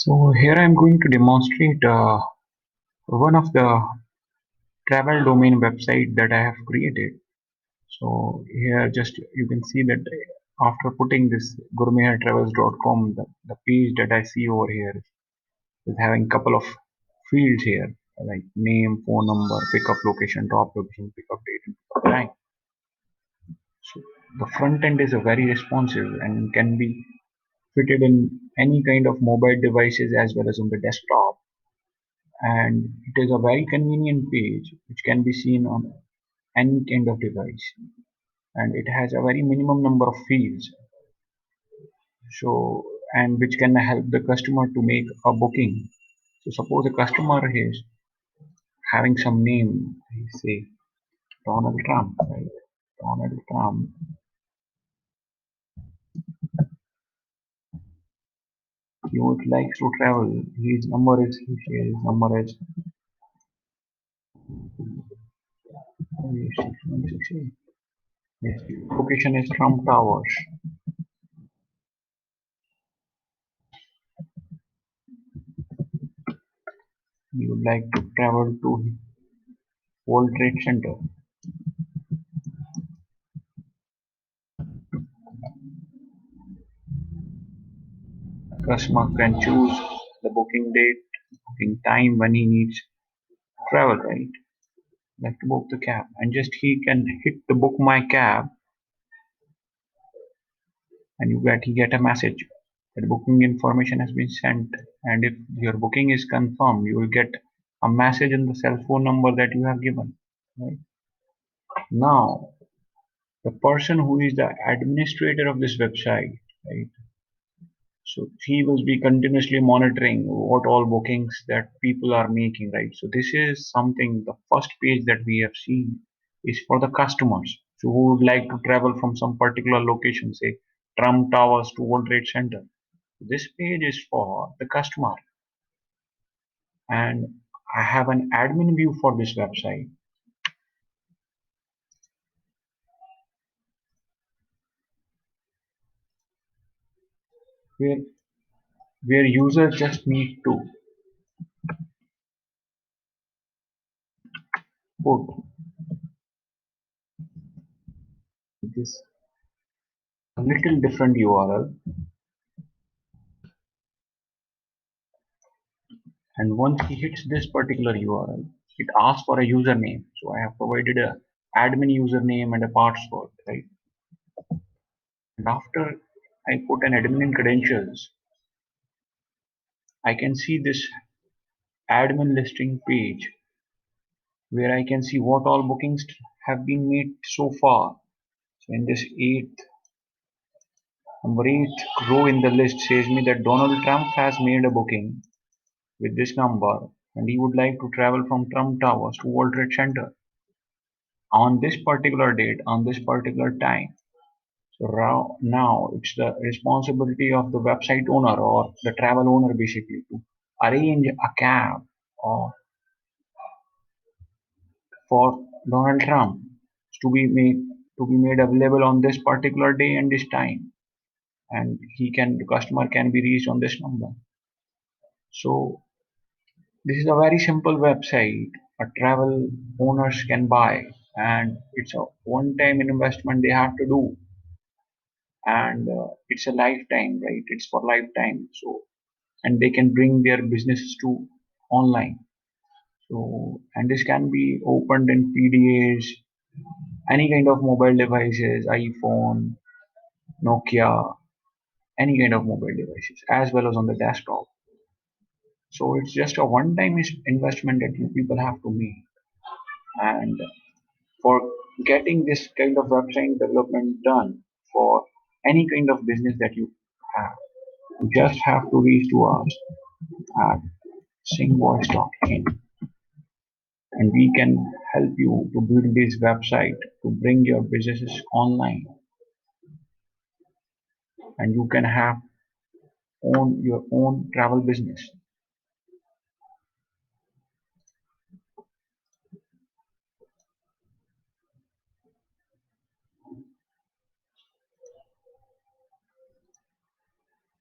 So here I'm going to demonstrate one of the travel domain website that I have created. So here just you can see that after putting this gourmettravels.com, the page that I see over here is having couple of fields here like name, phone number, pickup location, drop location, pickup date, and pickup time. So the front end is a very responsive and can be fitted in any kind of mobile devices as well as on the desktop, and it is a very convenient page which can be seen on any kind of device, and it has a very minimum number of fields, so and which can help the customer to make a booking. So suppose a customer is having some name, say Donald Trump, right? Donald Trump. He would like to travel. His number is he shares his number is 6168. Yes, location is Trump Towers. He would like to travel to World Trade Center. Customer can choose the booking date, booking time when he needs travel, right? Like to book the cab, and just he can hit the book my cab, and he get a message that booking information has been sent. And if your booking is confirmed, you will get a message on the cell phone number that you have given. Right? Now, the person who is the administrator of this website, right? So he will be continuously monitoring what all bookings that people are making, right? So this is something, the first page that we have seen is for the customers. So who would like to travel from some particular location, say Trump Towers to World Trade Center. This page is for the customer, and I have an admin view for this website where users just need to put this a little different URL, and once he hits this particular URL, it asks for a username. So I have provided a admin username and a password, right? And after I put an admin credentials, I can see this admin listing page where I can see what all bookings have been made so far. So in this number 8 row in the list says me that Donald Trump has made a booking with this number, and he would like to travel from Trump Towers to World Trade Center on this particular date, on this particular time. So now it's the responsibility of the website owner or the travel owner basically to arrange a cab or for Donald Trump to be made available on this particular day and this time, and the customer can be reached on this number. So this is a very simple website a travel owners can buy, and it's a one-time investment they have to do, and it's a lifetime, right? It's for lifetime. So and they can bring their businesses to online. So and this can be opened in PDAs, any kind of mobile devices, iPhone, Nokia, any kind of mobile devices, as well as on the desktop. So it's just a one-time investment that you people have to make, and for getting this kind of website development done for any kind of business that you have, you just have to reach to us at singvoice.in, and we can help you to build this website to bring your businesses online, and you can have own your own travel business.